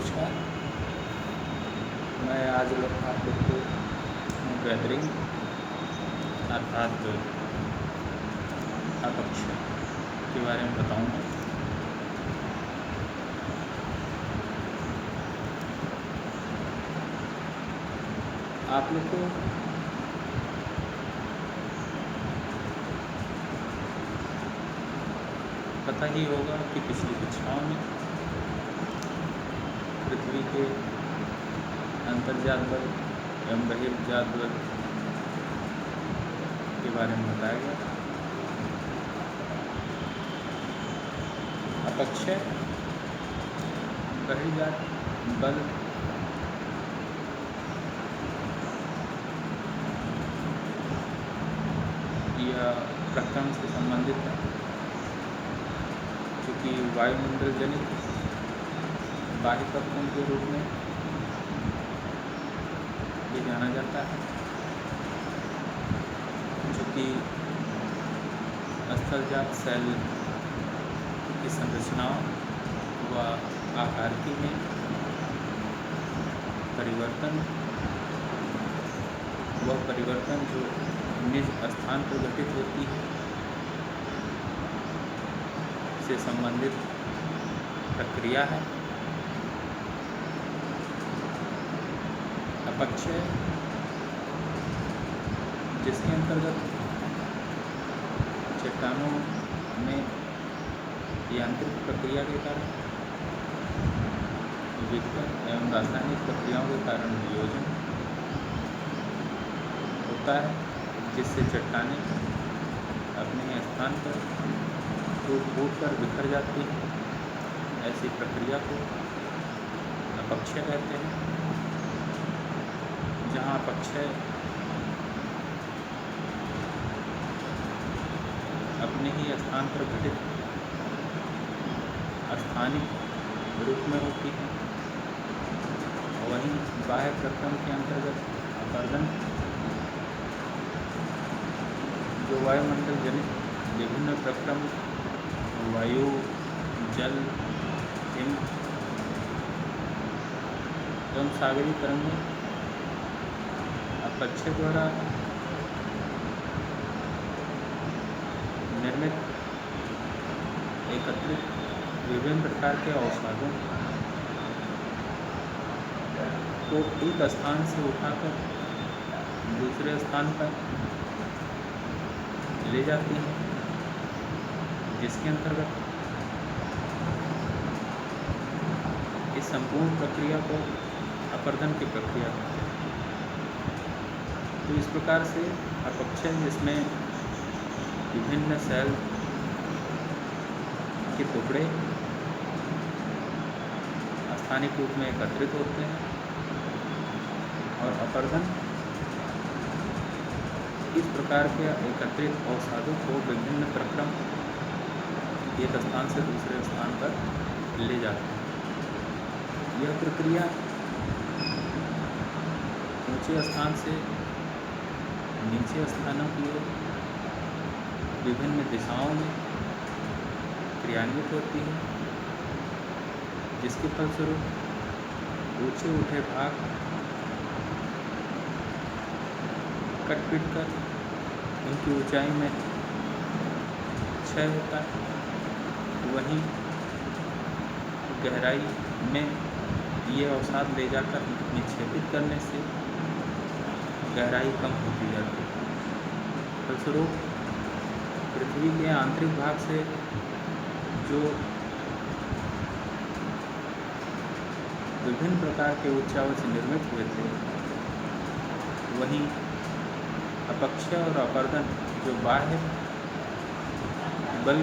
नमस्कार। मैं आज आप लोग को गैदरिंग अर्थात अपक्ष के बारे में बताऊंगा। आप लोग को पता ही होगा कि पिछली कक्षाओं में पृथ्वी के अंतर्जात बल एवं बहिर्जात बल के बारे में बताया गया। अपक्षय बहिर्जात बल यह प्रक्रम से संबंधित है, क्योंकि वायुमंडल जनित बाह्य प्रक्रम के रूप में ये जाना जाता है, जो कि स्थलजात सेल की संरचनाओं व आकारिकी में परिवर्तन जो निज स्थान पर घटित होती है से संबंधित प्रक्रिया है। अपक्षय जिसके अंतर्गत चट्टानों में यांत्रिक प्रक्रिया के कारण विघटन एवं रासायनिक प्रक्रियाओं के कारण वियोजन होता है, जिससे चट्टानें अपने स्थान पर टूट कर बिखर जाती हैं। ऐसी प्रक्रिया को अपक्षय कहते हैं। जहाँ अपक्षय अपने ही स्थान पर घटित स्थानिक रूप में होती है, वहीं बाह्य प्रक्रम के अंतर्गत अपरदन जो वायुमंडल जनित विभिन्न प्रक्रम वायु, जल, हिम एवं सागरीय तरंगें अपक्षय द्वारा निर्मित एकत्रित विभिन्न प्रकार के अवसादों को एक स्थान से उठाकर दूसरे स्थान पर ले जाती हैं, जिसके अंतर्गत इस संपूर्ण प्रक्रिया को अपरदन की प्रक्रिया कहते हैं। तो इस प्रकार से अपक्षय जिसमें विभिन्न सेल के टुकड़े स्थानिक रूप में एकत्रित होते हैं, और अपरदन इस प्रकार के एकत्रित अवसादों को विभिन्न प्रक्रम एक स्थान से दूसरे स्थान पर ले जाते हैं। यह प्रक्रिया ऊंचे स्थान से नीचे स्थानों की ओर विभिन्न दिशाओं में क्रियान्वित होती है, जिसके फलस्वरूप ऊंचे उठे भाग कट पीट कर उनकी ऊंचाई में क्षय होता है। वहीं गहराई में ये अवसाद ले जाकर निक्षेपित करने से गहराई कम होती जाती है। फलस्वरूप पृथ्वी के आंतरिक भाग से जो विभिन्न प्रकार के उच्चावच निर्मित हुए थे, वहीं अपक्षय और अपरदन जो बाह्य बल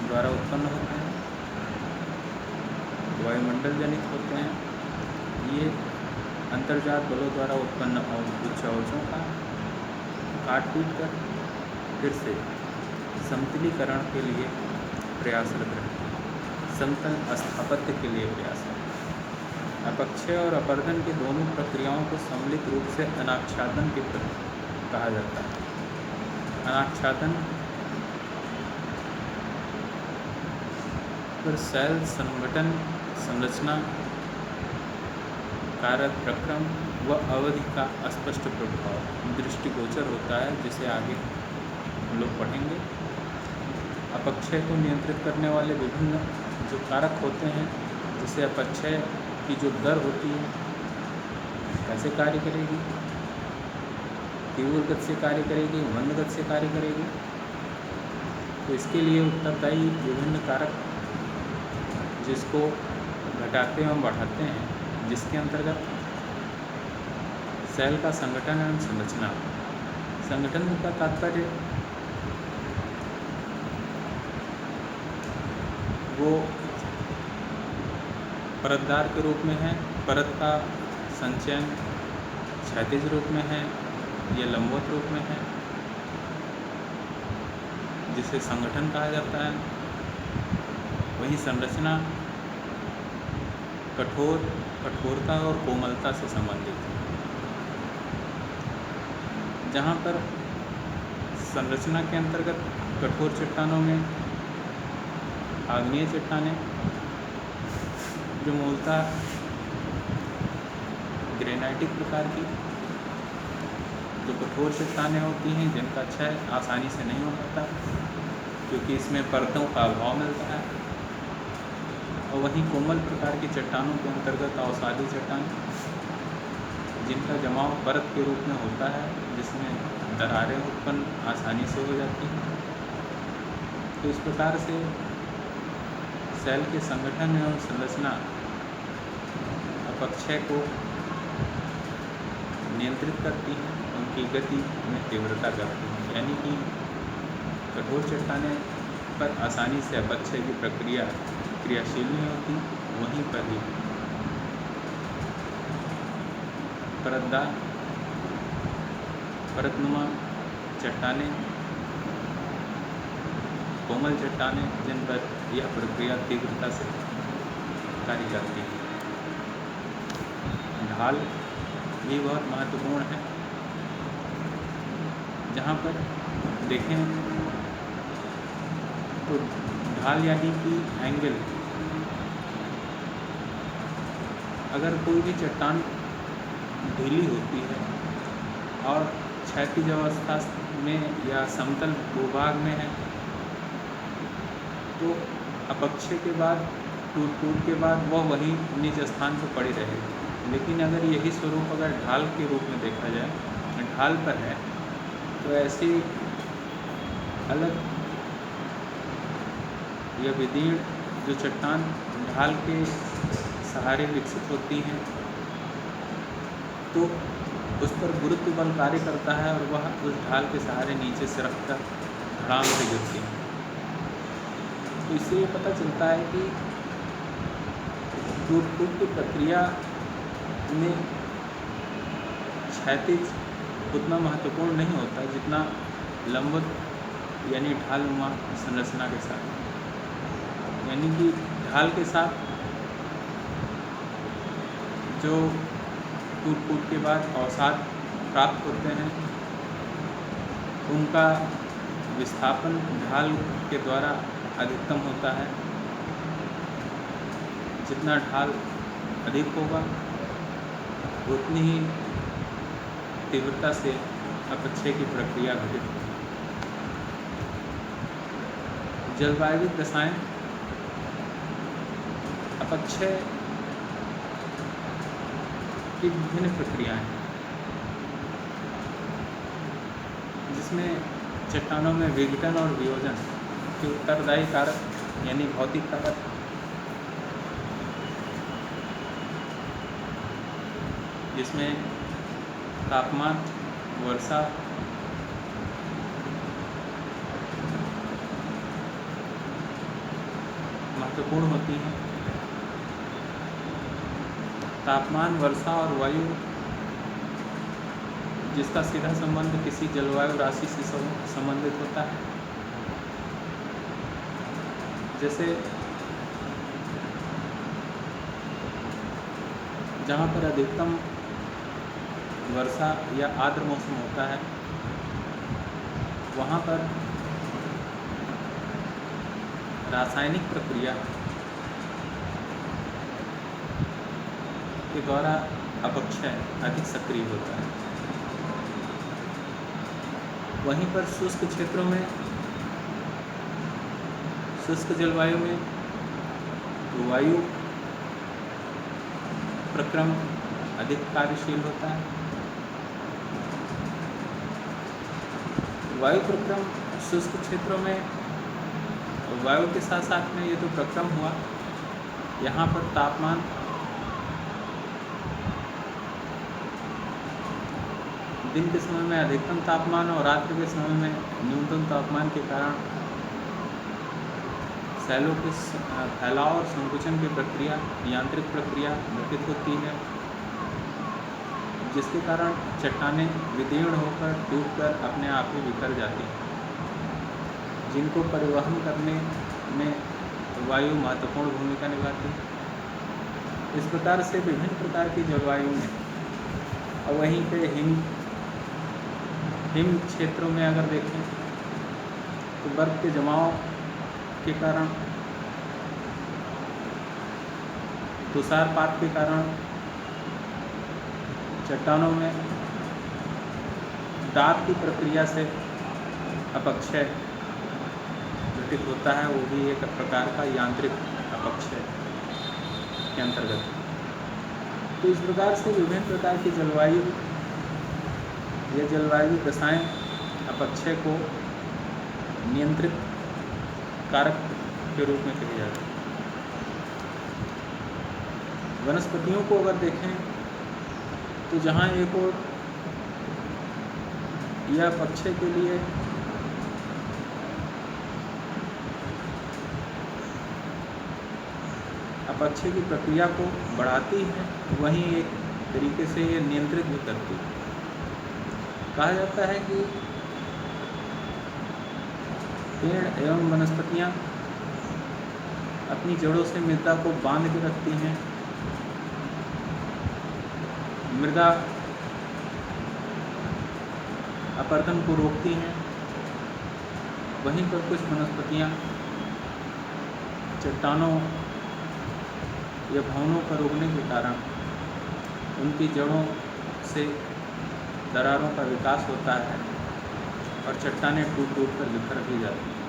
द्वारा उत्पन्न होते हैं, वायुमंडल जनित होते हैं, ये अंतर्जात बलों द्वारा उत्पन्न उच्चावचों का काट पीट कर फिर से समतलीकरण के लिए प्रयासरत रहते हैं, समतल स्थापत्य के लिए प्रयास है। अपक्षय और अपरदन की दोनों प्रक्रियाओं को सम्मिलित रूप से अनाच्छादन की कहा जाता है। अनाच्छादन पर सेल संगठन संरचना, कारक प्रक्रम व अवधि का स्पष्ट प्रभाव दृष्टिगोचर होता है, जिसे आगे हम लोग पढ़ेंगे। अपक्षय को नियंत्रित करने वाले विभिन्न जो कारक होते हैं, जैसे अपक्षय की जो दर होती है कैसे कार्य करेगी, तीव्र गति से कार्य करेगी, मंद गति से कार्य करेगी, तो इसके लिए उत्तरदायी विभिन्न कारक जिसको घटाते एवं बढ़ाते हैं, जिसके अंतर्गत सेल का संगठन एवं संरचना। संगठन का तात्पर्य वो परतदार के रूप में है, परत का संचयन क्षैतिज रूप में है या लंबवत रूप में है, जिसे संगठन कहा जाता है। वहीं संरचना कठोरता और कोमलता से संबंधित है। जहाँ पर संरचना के अंतर्गत कठोर चट्टानों में आग्नेय चट्टानें जो मूलतः ग्रेनाइटिक प्रकार की जो कठोर चट्टानें होती हैं, जिनका क्षय आसानी से नहीं हो पाता क्योंकि इसमें परतों का अभाव मिलता है। और वहीं कोमल प्रकार की चट्टानों के अंतर्गत अवसादी चट्टान, जिनका जमाव परत के रूप में होता है, जिसमें दरारें उत्पन्न आसानी से हो जाती हैं। तो इस प्रकार से सेल के संगठन एवं संरचना अपक्षय को नियंत्रित करती हैं, उनकी गति में तीव्रता करती हैं। यानी कि कठोर चट्टानें पर आसानी से अपक्षय की प्रक्रिया क्रियाशील नहीं होती, वहीं पर ही परतनुमा चट्टानें, कोमल चट्टानें, जिन पर यह प्रक्रिया तीव्रता से कार्य करती है। ढाल भी बहुत महत्वपूर्ण है। जहाँ पर देखें तो ढाल यानी कि एंगल, अगर कोई भी चट्टान ढीली होती है और क्षैतिज अवस्था में या समतल भूभाग में है, तो अपक्षय के बाद टूट के बाद वह वहीं निज स्थान पर पड़ी रहेगी। लेकिन अगर यही स्वरूप अगर ढाल के रूप में देखा जाए, ढाल पर है, तो ऐसी अलग या विदीर्ण जो चट्टान ढाल के सहारे विकसित होती हैं, तो उस पर गुरुत्व बल कार्य करता है और वह उस ढाल के सहारे नीचे से रखकर धड़ाम से गिरती है। तो इससे ये पता चलता है कि टूट की प्रक्रिया में क्षैतिज उतना महत्वपूर्ण नहीं होता जितना लंबवत यानी ढालनुमा संरचना के साथ। यानी कि ढाल के साथ जो टूट के बाद अवसाद प्राप्त होते हैं, उनका विस्थापन ढाल के द्वारा अधिकतम होता है। जितना ढाल अधिक होगा, उतनी ही तीव्रता से अपक्षय की प्रक्रिया घटित होगी। जलवायु दशाएं अपक्षय की विभिन्न प्रक्रियाएं, जिसमें चट्टानों में विघटन और वियोजन के उत्तरदायी कारक यानी भौतिक कारक, जिसमें तापमान, वर्षा, महत्वपूर्ण होती हैं। तापमान, वर्षा और वायु, जिसका सीधा संबंध किसी जलवायु राशि से संबंधित होता है। जैसे जहाँ पर अधिकतम वर्षा या आर्द्र मौसम होता है, वहाँ पर रासायनिक प्रक्रिया के द्वारा अपक्षय अधिक सक्रिय होता है। वहीं पर शुष्क क्षेत्रों में, शुष्क जलवायु में वायु प्रक्रम अधिक कार्यशील होता है। वायु प्रक्रम शुष्क क्षेत्रों में वायु के साथ साथ में ये तो प्रक्रम हुआ, यहाँ पर तापमान दिन के समय में अधिकतम तापमान और रात्रि के समय में न्यूनतम तापमान के कारण सैलों के फैलाव और संकुचन की प्रक्रिया, यांत्रिक प्रक्रिया घटित होती है, जिसके कारण चट्टानें विदीर्ण होकर टूटकर अपने आप ही बिखर जाती हैं, जिनको परिवहन करने में वायु महत्वपूर्ण भूमिका निभाती है। इस प्रकार से विभिन्न प्रकार की जलवायु में, और वहीं पे हिम क्षेत्रों में अगर देखें तो बर्फ के जमाव के कारण, तुषारपात के कारण चट्टानों में दाब की प्रक्रिया से अपक्षय घटित होता है, वो भी एक प्रकार का यांत्रिक अपक्षय के अंतर्गत। तो इस प्रकार से विभिन्न प्रकार की जलवायु या जलवायु दशाएं अपक्षय को नियंत्रित कारक के रूप में कही जाती है। वनस्पतियों को अगर देखें तो जहाँ एक और यह अपक्षय के लिए अपक्षय की प्रक्रिया को बढ़ाती है, वहीं एक तरीके से ये नियंत्रित भी करती है। कहा जाता है कि पेड़ एवं वनस्पतियाँ अपनी जड़ों से मृदा को बांध के रखती हैं, मृदा अपरदन को रोकती हैं। वहीं पर कुछ वनस्पतियाँ चट्टानों या भवनों पर उगने के कारण उनकी जड़ों से दरारों का विकास होता है और चट्टानें टूट टूट कर बिखर भी जाती हैं।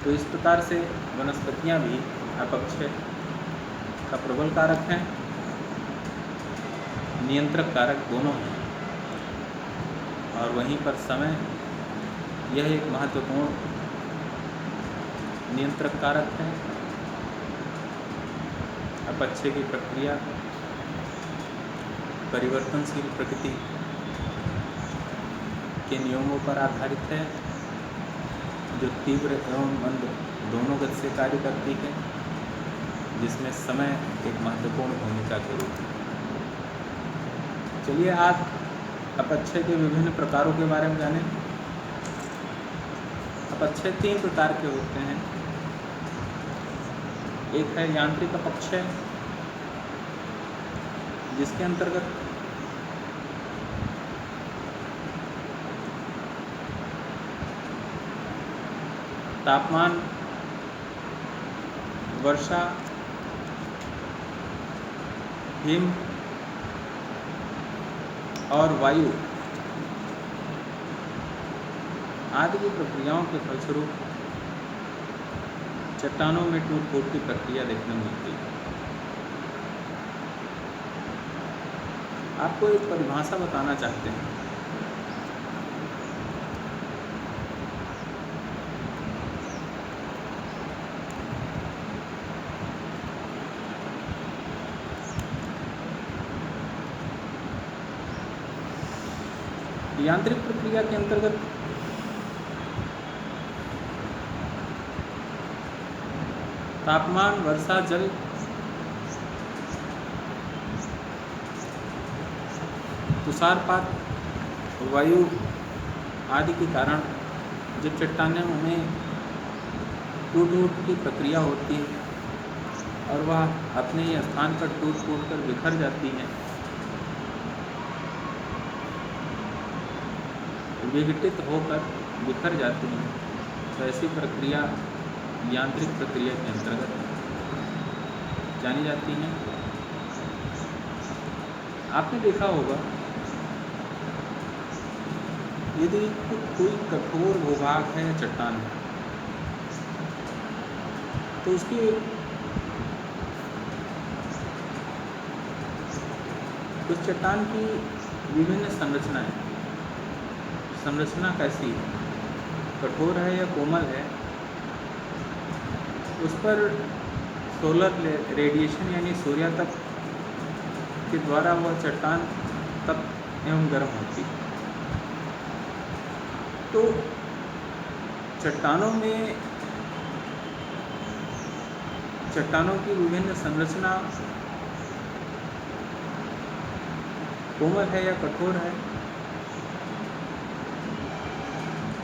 तो इस प्रकार से वनस्पतियाँ भी अपक्षय का प्रबल कारक हैं, नियंत्रक कारक दोनों हैं। और वहीं पर समय, यह एक महत्वपूर्ण नियंत्रक कारक है। अपक्षय की प्रक्रिया परिवर्तनशील प्रकृति के नियमों पर आधारित है, जो तीव्र एवं मंद दोनों गति से कार्य करती है, जिसमें समय एक महत्वपूर्ण भूमिका के रूप में। चलिए आज अपक्षय के विभिन्न प्रकारों के बारे में जानें। अपक्षय 3 प्रकार के होते हैं। एक है यांत्रिक अपक्षय, जिसके अंतर्गत तापमान, वर्षा, हिम और वायु आदि की प्रक्रियाओं के फलस्वरूप चट्टानों में टूट फूट की प्रक्रिया देखने मिलती है। आपको एक परिभाषा बताना चाहते हैं। यांत्रिक प्रक्रिया के अंतर्गत तापमान, वर्षा, जल, तुषारपात, वायु आदि के कारण जब चट्टानें में टूट की प्रक्रिया होती है और वह अपने ही स्थान पर टूट कर बिखर जाती हैं, विघटित होकर बिखर जाती हैं, तो ऐसी प्रक्रिया यांत्रिक प्रक्रिया के अंतर्गत जानी जाती है। आपने देखा होगा, यदि कोई कठोर भूभाग है या चट्टान है, तो उसकी उस चट्टान की विभिन्न संरचना कैसी है, कठोर है या कोमल है, उस पर सोलर रेडिएशन यानी सूर्यातप के द्वारा वह चट्टान तप एवं गर्म होती है। तो चट्टानों की विभिन्न संरचना कोमल है या कठोर है,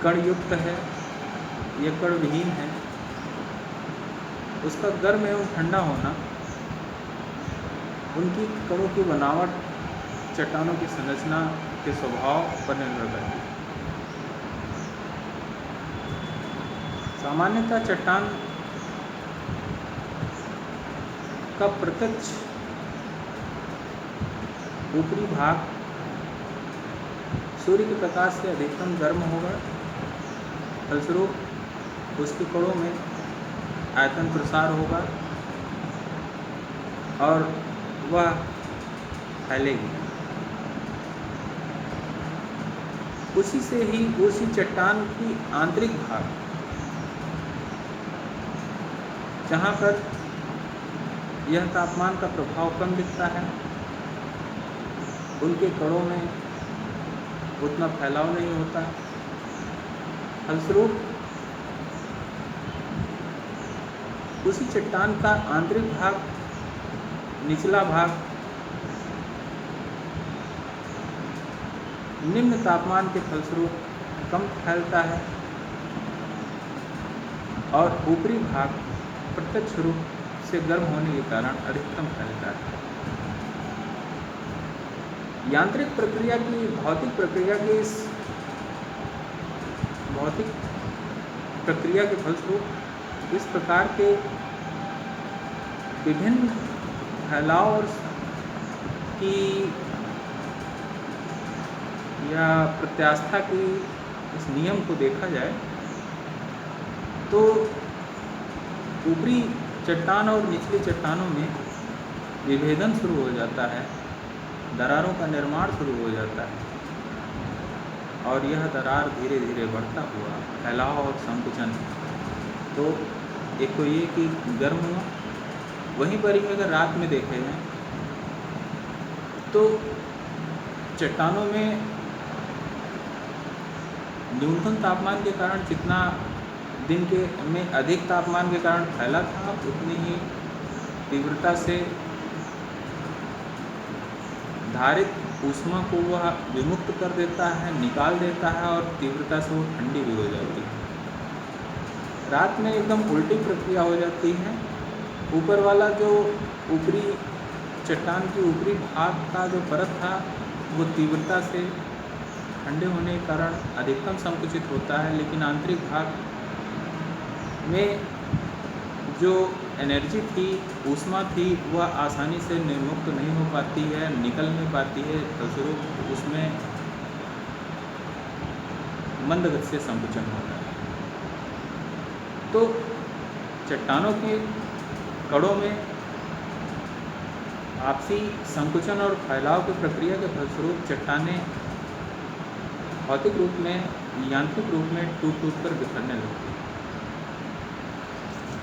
कणयुक्त है या कणविहीन है, उसका गर्म एवं ठंडा होना, उनकी कणों की बनावट चट्टानों की संरचना के स्वभाव पर निर्भर करती है। सामान्यतः चट्टान का प्रत्यक्ष ऊपरी भाग सूर्य के प्रकाश से अधिकतम गर्म होगा, फलस्वरूप उसके कणों में आयतन प्रसार होगा और वह फैलेगी। उसी चट्टान की आंतरिक भाग, जहाँ पर यह तापमान का प्रभाव कम दिखता है, उनके कणों में उतना फैलाव नहीं होता, फलस्वरूप उसी चट्टान का आंतरिक भाग, निचला भाग निम्न तापमान के फलस्वरूप कम फैलता है और ऊपरी भाग प्रत्यक्ष रूप से गर्म होने के कारण अधिकतम फैलता है। यांत्रिक प्रक्रिया की भौतिक प्रक्रिया के फलस्वरूप इस प्रकार के विभिन्न फैलाव और की या प्रत्यास्था की इस नियम को देखा जाए तो ऊपरी चट्टान और निचली चट्टानों में विभेदन शुरू हो जाता है, दरारों का निर्माण शुरू हो जाता है और यह दरार धीरे धीरे बढ़ता हुआ फैलाव और संकुचन। तो एक तो ये कि गर्म हुआ, वहीं पर ही अगर रात में देखे जाए तो चट्टानों में न्यूनतम तापमान के कारण जितना दिन के में अधिक तापमान के कारण फैला था, उतनी ही तीव्रता से धारित ऊष्मा को वह विमुक्त कर देता है, निकाल देता है और तीव्रता से वो ठंडी भी हो जाती है। रात में एकदम उल्टी प्रक्रिया हो जाती है। ऊपर वाला जो ऊपरी चट्टान की ऊपरी भाग का जो परत था वो तीव्रता से ठंडे होने के कारण अधिकतम संकुचित होता है, लेकिन आंतरिक भाग में जो एनर्जी थी, ऊष्मा थी, वह आसानी से निर्मुक्त नहीं हो पाती है, निकल नहीं पाती है, फलस्वरूप उसमें मंद गति से संकुचन होता है। तो चट्टानों के कणों में आपसी संकुचन और फैलाव की प्रक्रिया के फलस्वरूप चट्टानें भौतिक रूप में, यांत्रिक रूप में टूट कर बिखरने लगती है।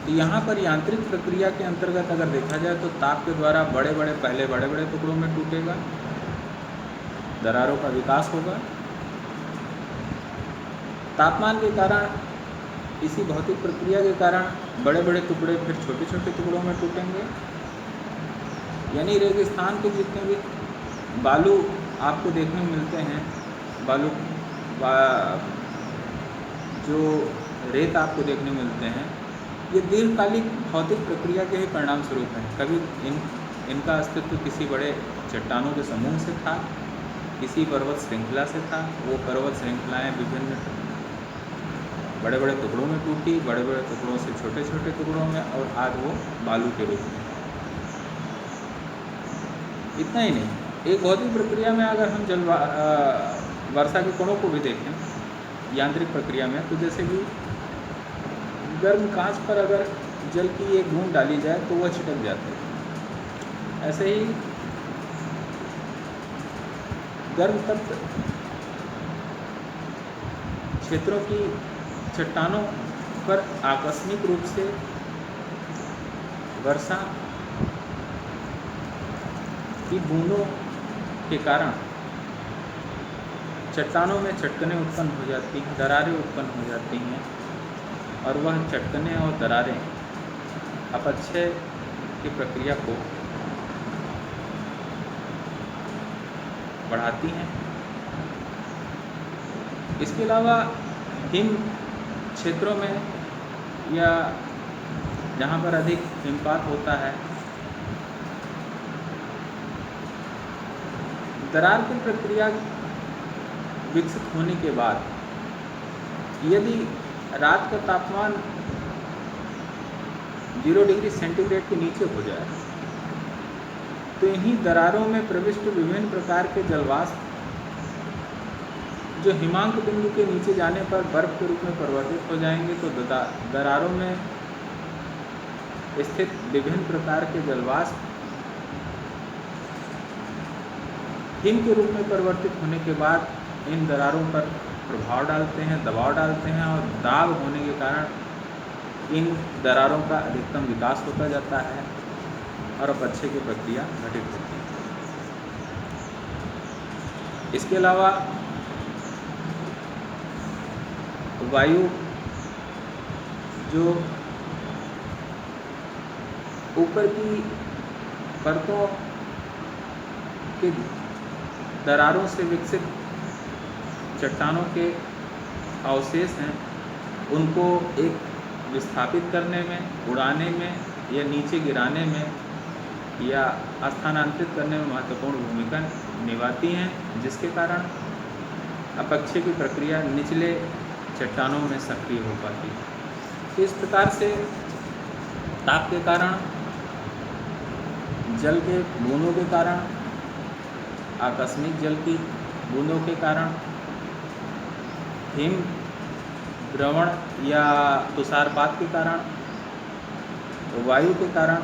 तो यहाँ पर यांत्रिक प्रक्रिया के अंतर्गत अगर देखा जाए तो ताप के द्वारा पहले बड़े बड़े टुकड़ों में टूटेगा, दरारों का विकास होगा। तापमान के कारण, इसी भौतिक प्रक्रिया के कारण बड़े बड़े टुकड़े फिर छोटे छोटे टुकड़ों में टूटेंगे। यानी रेगिस्तान के जितने भी बालू आपको देखने को मिलते हैं, जो रेत आपको देखने मिलते हैं, ये दीर्घकालिक भौतिक प्रक्रिया के ही परिणाम स्वरूप हैं। कभी इनका अस्तित्व किसी बड़े चट्टानों के समूह से था, किसी पर्वत श्रृंखला से था। वो पर्वत श्रृंखलाएं विभिन्न बड़े बड़े टुकड़ों में टूटी, बड़े बड़े टुकड़ों से छोटे छोटे टुकड़ों में, और आज वो बालू के रूप में। इतना ही नहीं, एक भौतिक प्रक्रिया में अगर हम वर्षा के कणों को भी देखें यांत्रिक प्रक्रिया में, तो जैसे कि गर्म कांच पर अगर जल की एक बूंद डाली जाए तो वह छिटक जाती है। ऐसे ही गर्म तप्त क्षेत्रों की चट्टानों पर आकस्मिक रूप से वर्षा की बूंदों के कारण चट्टानों में चटकनें उत्पन्न हो जाती हैं, दरारें उत्पन्न हो जाती हैं, और वह चटकनें और दरारें अपक्षय की प्रक्रिया को बढ़ाती हैं। इसके अलावा हिम क्षेत्रों में या जहाँ पर अधिक हिमपात होता है, दरार की प्रक्रिया विकसित होने के बाद यदि रात का तापमान 0 डिग्री सेंटीग्रेड के नीचे हो जाए तो इन्हीं दरारों में प्रविष्ट विभिन्न प्रकार के जलवाष्प जो हिमांक बिंदु के नीचे जाने पर बर्फ के रूप में परिवर्तित हो जाएंगे, तो दरारों में स्थित विभिन्न प्रकार के जलवाष्प हिम के रूप में परिवर्तित होने के बाद इन दरारों पर प्रभाव डालते हैं, दबाव डालते हैं, और दाब होने के कारण इन दरारों का अधिकतम विकास होता जाता है और अपक्षय की प्रक्रिया घटित होती है। इसके अलावा वायु जो ऊपर की परतों के दरारों से विकसित चट्टानों के अवशेष हैं, उनको एक विस्थापित करने में, उड़ाने में या नीचे गिराने में या स्थानांतरित करने में महत्वपूर्ण भूमिका निभाती हैं, जिसके कारण अपक्षय की प्रक्रिया निचले चट्टानों में सक्रिय हो पाती है। तो इस प्रकार से ताप के कारण, जल के बूंदों के कारण, आकस्मिक जल की बूंदों के कारण, हिम द्रवण या तुषारपात के कारण, वायु के कारण,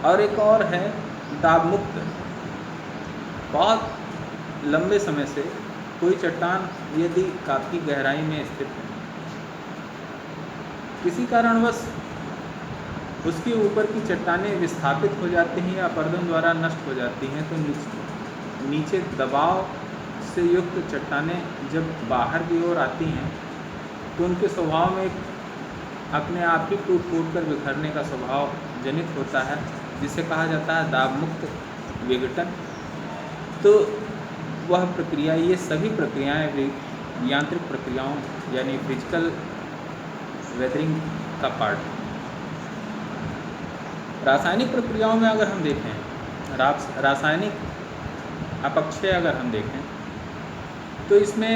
और एक और है दाब मुक्त। बहुत लंबे समय से कोई चट्टान यदि काफ़ी गहराई में स्थित है, किसी कारणवश उसके ऊपर की चट्टानें विस्थापित हो जाती हैं या अपरदन द्वारा नष्ट हो जाती हैं, तो नीचे दबाव से युक्त चट्टानें जब बाहर की ओर आती हैं तो उनके स्वभाव में अपने आप ही टूट फूट कर बिखरने का स्वभाव जनित होता है, जिसे कहा जाता है दाब मुक्त विघटन। तो वह प्रक्रिया, ये सभी प्रक्रियाएं यांत्रिक प्रक्रियाओं यानी फिजिकल वेदरिंग का पार्ट है। रासायनिक प्रक्रियाओं में अगर हम देखें, रासायनिक अपक्षय अगर हम देखें, तो इसमें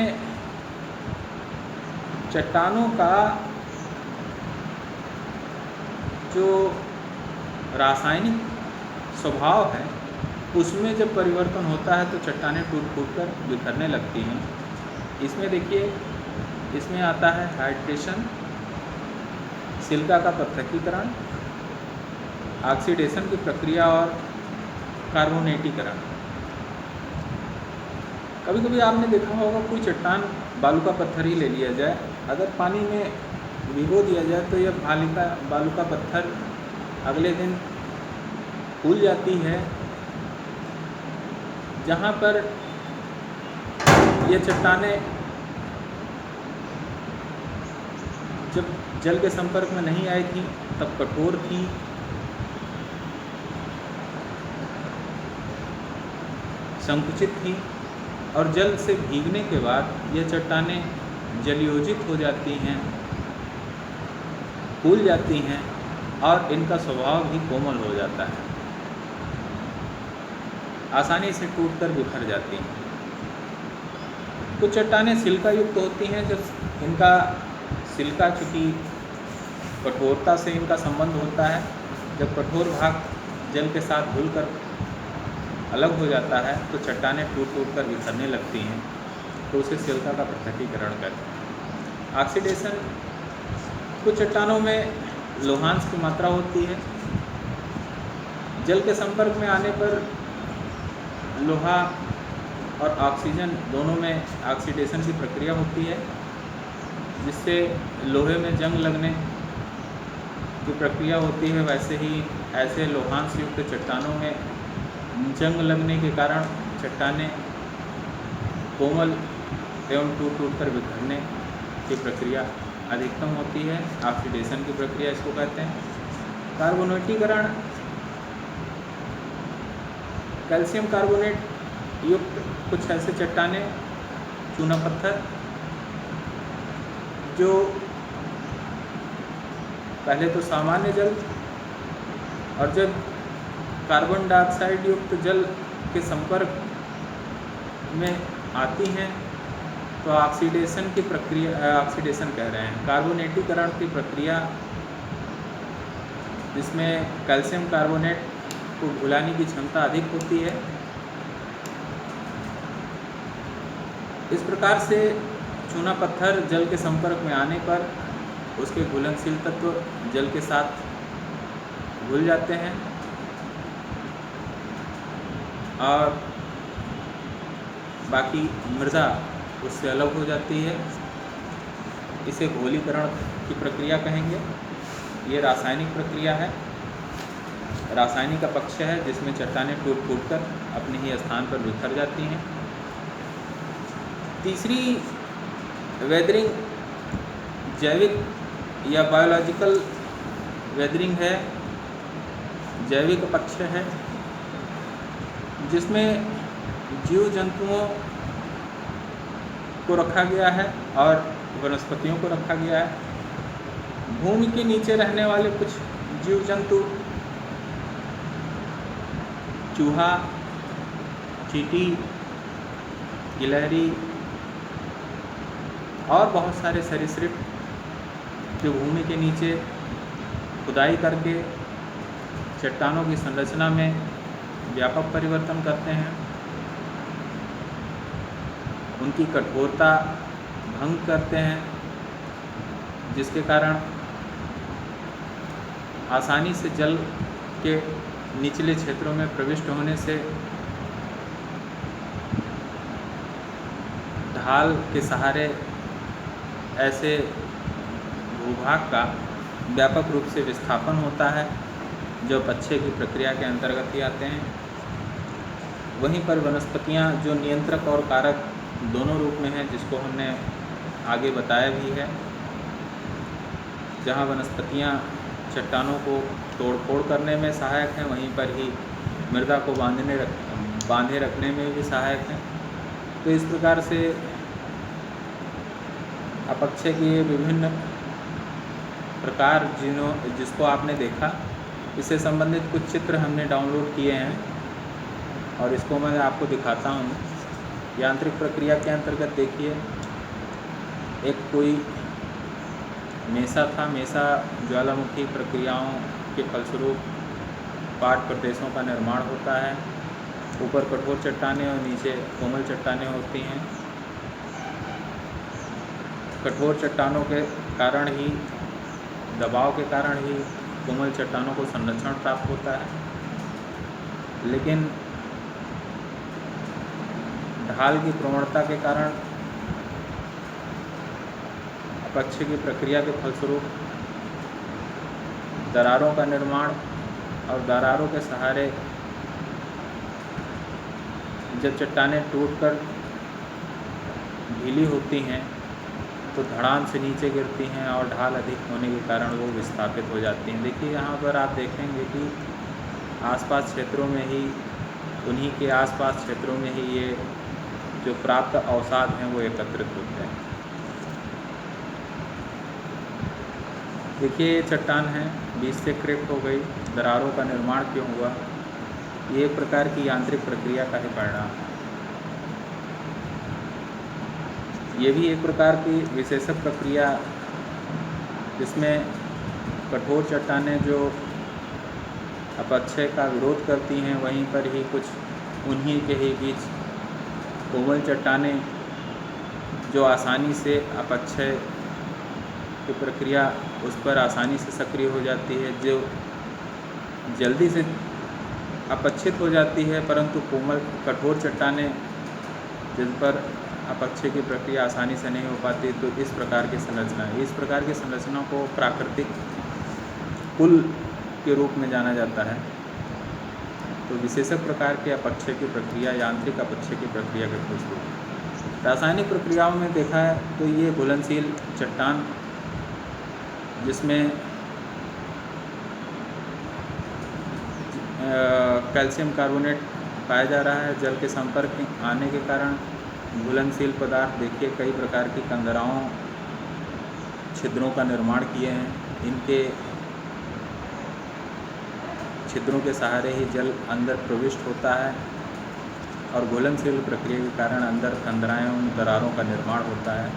चट्टानों का जो रासायनिक स्वभाव है उसमें जब परिवर्तन होता है तो चट्टानें टूट फूट कर बिखरने लगती हैं। इसमें देखिए, इसमें आता है हाइड्रेशन, सिलिका का पृथक्कीकरण, ऑक्सीडेशन की प्रक्रिया और कार्बोनेटीकरण। कभी कभी आपने देखा होगा कोई चट्टान, बालू का पत्थर ही ले लिया जाए, अगर पानी में भिगो दिया जाए तो यह बालू का पत्थर अगले दिन फूल जाती है। जहाँ पर ये चट्टानें जब जल के संपर्क में नहीं आई थी तब कठोर थी, संकुचित थी, और जल से भीगने के बाद ये चट्टानें जलयोजित हो जाती हैं, फूल जाती हैं, और इनका स्वभाव भी कोमल हो जाता है, आसानी से टूटकर बिखर जाती हैं। कुछ चट्टानें सिलिका युक्त होती हैं, जब इनका सिलिका चूँकि कठोरता से इनका संबंध होता है, जब कठोर भाग जल के साथ घुलकर अलग हो जाता है तो चट्टानें टूट टूट कर बिखरने लगती हैं, तो उसे सिलिका का पृथक्कीकरण कहते हैं। ऑक्सीडेशन, कुछ चट्टानों में लोहांश की मात्रा होती है। जल के संपर्क में आने पर लोहा और ऑक्सीजन दोनों में ऑक्सीडेशन की प्रक्रिया होती है, जिससे लोहे में जंग लगने की प्रक्रिया होती है। वैसे ही ऐसे लोहांश युक्त चट्टानों में जंग लगने के कारण चट्टानें कोमल एवं टूट टूट कर बिखरने की प्रक्रिया अधिकतम होती है। ऑक्सीडेशन की प्रक्रिया इसको कहते हैं। कार्बोनेटीकरण, कैल्शियम कार्बोनेट युक्त कुछ ऐसे चट्टानें, चूना पत्थर, जो पहले तो सामान्य जल और जब कार्बन डाइऑक्साइड युक्त जल के संपर्क में आती हैं तो ऑक्सीडेशन की प्रक्रिया, ऑक्सीडेशन कह रहे हैं, कार्बोनेटीकरण की प्रक्रिया, जिसमें कैल्शियम कार्बोनेट को घुलाने की क्षमता अधिक होती है। इस प्रकार से चूना पत्थर जल के संपर्क में आने पर उसके घुलनशील तत्व जल के साथ घुल जाते हैं और बाकी मृदा उससे अलग हो जाती है। इसे घोलीकरण की प्रक्रिया कहेंगे। ये रासायनिक प्रक्रिया है, रासायनिक का पक्ष है, जिसमें चट्टानें टूट टूट कर अपने ही स्थान पर बिखर जाती हैं। तीसरी वेदरिंग जैविक या बायोलॉजिकल वेदरिंग है, जैविक पक्ष है, जिसमें जीव जंतुओं को रखा गया है और वनस्पतियों को रखा गया है। भूमि के नीचे रहने वाले कुछ जीव जंतु, चूहा, चींटी, गिलहरी और बहुत सारे सरीसृप जो भूमि के नीचे खुदाई करके चट्टानों की संरचना में व्यापक परिवर्तन करते हैं, उनकी कठोरता भंग करते हैं, जिसके कारण आसानी से जल के निचले क्षेत्रों में प्रविष्ट होने से ढाल के सहारे ऐसे भूभाग का व्यापक रूप से विस्थापन होता है, जो अपक्षय की प्रक्रिया के अंतर्गत ही आते हैं। वहीं पर वनस्पतियां जो नियंत्रक और कारक दोनों रूप में हैं, जिसको हमने आगे बताया भी है। जहां वनस्पतियां चट्टानों को तोड़-फोड़ करने में सहायक हैं, वहीं पर ही मृदा को बांधे रखने में भी सहायक हैं। तो इस प्रकार से अपक्षय के विभिन्न प्रकार जिसको आपने देखा, इससे संबंधित कुछ चित्र हमने डाउनलोड किए हैं और इसको मैं आपको दिखाता हूँ। यांत्रिक प्रक्रिया के अंतर्गत देखिए, एक कोई मेसा था। मेसा ज्वालामुखी प्रक्रियाओं के फलस्वरूप पाट प्रदेशों का निर्माण होता है। ऊपर कठोर चट्टानें और नीचे कोमल चट्टानें होती हैं। कठोर चट्टानों के कारण ही, दबाव के कारण ही कोमल चट्टानों को संरक्षण प्राप्त होता है, लेकिन ढाल की प्रवणता के कारण अपक्षय की प्रक्रिया के फलस्वरूप दरारों का निर्माण, और दरारों के सहारे जब चट्टानें टूटकर ढीली होती हैं तो धड़ाम से नीचे गिरती हैं और ढाल अधिक होने के कारण वो विस्थापित हो जाती हैं। देखिए यहाँ पर आप देखेंगे कि आसपास क्षेत्रों में ही, उन्हीं के आसपास क्षेत्रों में ही ये जो प्राप्त अवसाद हैं वो एकत्रित होते हैं। देखिए ये चट्टान है, बीच से क्रैक हो गई, दरारों का निर्माण क्यों हुआ? ये एक प्रकार की यांत्रिक प्रक्रिया का ही परिणाम है। ये भी एक प्रकार की विशेषक प्रक्रिया, जिसमें कठोर चट्टानें जो अपक्षय का विरोध करती हैं, वहीं पर ही कुछ उन्हीं के ही बीच कोमल चट्टानें जो आसानी से अपक्षय की प्रक्रिया उस पर आसानी से सक्रिय हो जाती है, जो जल्दी से अपक्षित हो जाती है, परंतु कोमल कठोर चट्टानें जिन पर अपक्षय की प्रक्रिया आसानी से नहीं हो पाती। तो इस प्रकार की संरचना है। इस प्रकार की संरचना को प्राकृतिक पुल के रूप में जाना जाता है। तो विशेषक प्रकार के अपक्षय की प्रक्रिया यांत्रिक अपक्षय की प्रक्रिया के फलस्वरूप रासायनिक प्रक्रियाओं में देखा है तो ये घुलनशील चट्टान जिसमें कैल्शियम कार्बोनेट पाया जा रहा है, जल के संपर्क में आने के कारण घुलनशील पदार्थ देखिए कई प्रकार की कंदराओं छिद्रों का निर्माण किए हैं। इनके छिद्रों के सहारे ही जल अंदर प्रविष्ट होता है और घुलनशील प्रक्रिया के कारण अंदर कंदराएं उन दरारों का निर्माण होता है।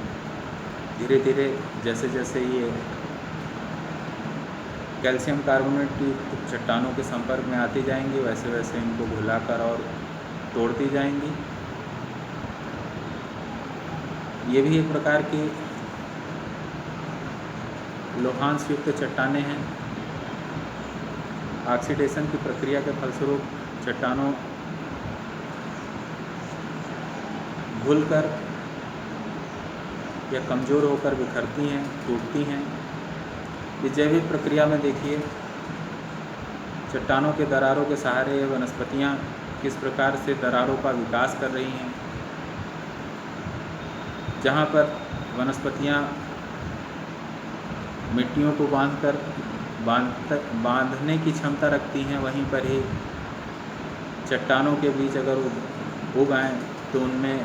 धीरे धीरे जैसे जैसे ये कैल्शियम कार्बोनेट की चट्टानों के संपर्क में आती जाएंगी, वैसे वैसे इनको घुलाकर और तोड़ती जाएंगी। ये भी एक प्रकार की लोहांश युक्त चट्टानें हैं। ऑक्सीडेशन की प्रक्रिया के फलस्वरूप चट्टानों घुलकर या कमज़ोर होकर बिखरती हैं, टूटती हैं। इस जैविक प्रक्रिया में देखिए चट्टानों के दरारों के सहारे वनस्पतियाँ किस प्रकार से दरारों का विकास कर रही हैं। जहाँ पर वनस्पतियाँ मिट्टियों को बांधने की क्षमता रखती हैं, वहीं पर ही चट्टानों के बीच अगर उग आएँ तो उनमें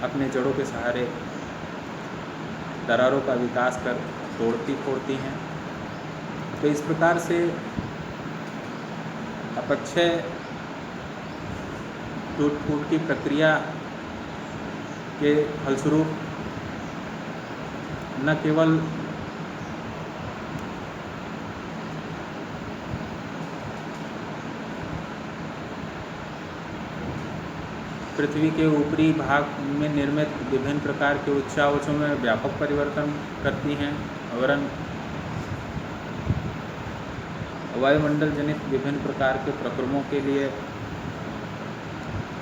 अपने जड़ों के सहारे दरारों का विकास कर तोड़ती फोड़ती हैं। तो इस प्रकार से अपक्षय टूट फूट की प्रक्रिया के फलस्वरूप न केवल पृथ्वी के ऊपरी भाग में निर्मित विभिन्न प्रकार के उच्चावचों में व्यापक परिवर्तन करती हैं, वरन वायुमंडल जनित विभिन्न प्रकार के प्रक्रमों के लिए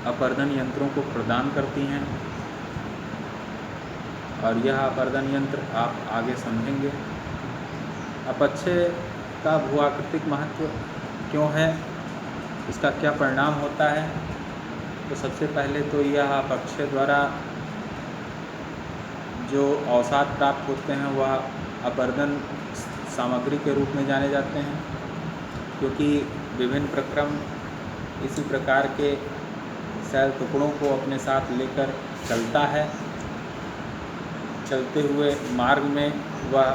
अपर्दन यंत्रों को प्रदान करती हैं। और यह अपर्दन यंत्र आप आगे समझेंगे। अपक्षय का भूआकृतिक महत्व क्यों है, इसका क्या परिणाम होता है। तो सबसे पहले तो यह अपक्षय द्वारा जो अवसाद प्राप्त होते हैं वह अपर्दन सामग्री के रूप में जाने जाते हैं, क्योंकि विभिन्न प्रक्रम इसी प्रकार के शैल टुकड़ों को अपने साथ लेकर चलता है। चलते हुए मार्ग में वह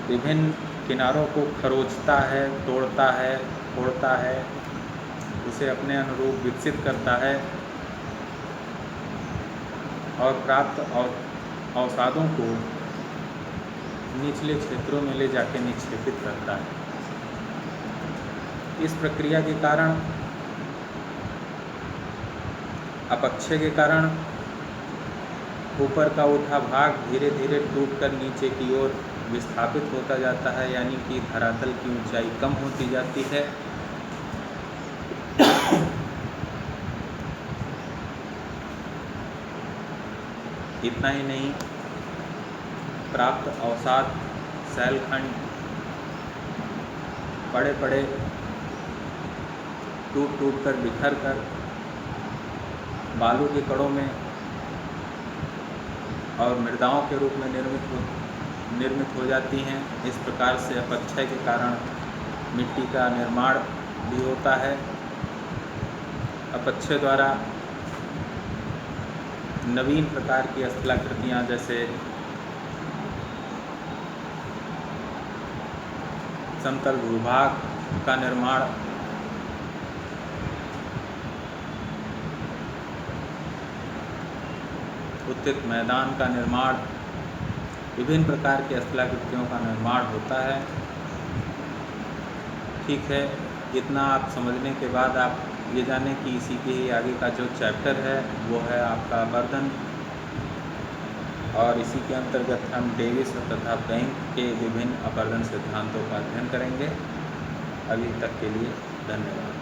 विभिन्न किनारों को खरोंचता है, तोड़ता है, फोड़ता है, उसे अपने अनुरूप विकसित करता है और प्राप्त अवसादों को निचले क्षेत्रों में ले जाकर निक्षेपित करता है। इस प्रक्रिया के कारण अपक्षय के कारण ऊपर का उठा भाग धीरे धीरे टूटकर नीचे की ओर विस्थापित होता जाता है, यानी कि धरातल की ऊंचाई कम होती जाती है। इतना ही नहीं, प्राप्त अवसाद शैलखंड पड़े पड़े टूट टूट कर बिखर कर बालू के कणों में और मृदाओं के रूप में निर्मित हो जाती हैं। इस प्रकार से अपक्षय के कारण मिट्टी का निर्माण भी होता है। अपक्षय द्वारा नवीन प्रकार की स्थलाकृतियाँ जैसे समतल भूभाग का निर्माण, उत्थित मैदान का निर्माण, विभिन्न प्रकार के स्थलाकृतियों का निर्माण होता है। ठीक है, इतना आप समझने के बाद आप ये जाने कि इसी के ही आगे का जो चैप्टर है वो है आपका अपवर्तन, और इसी के अंतर्गत हम डेविस तथा बैंक के विभिन्न अपवर्तन सिद्धांतों का अध्ययन करेंगे। अभी तक के लिए धन्यवाद।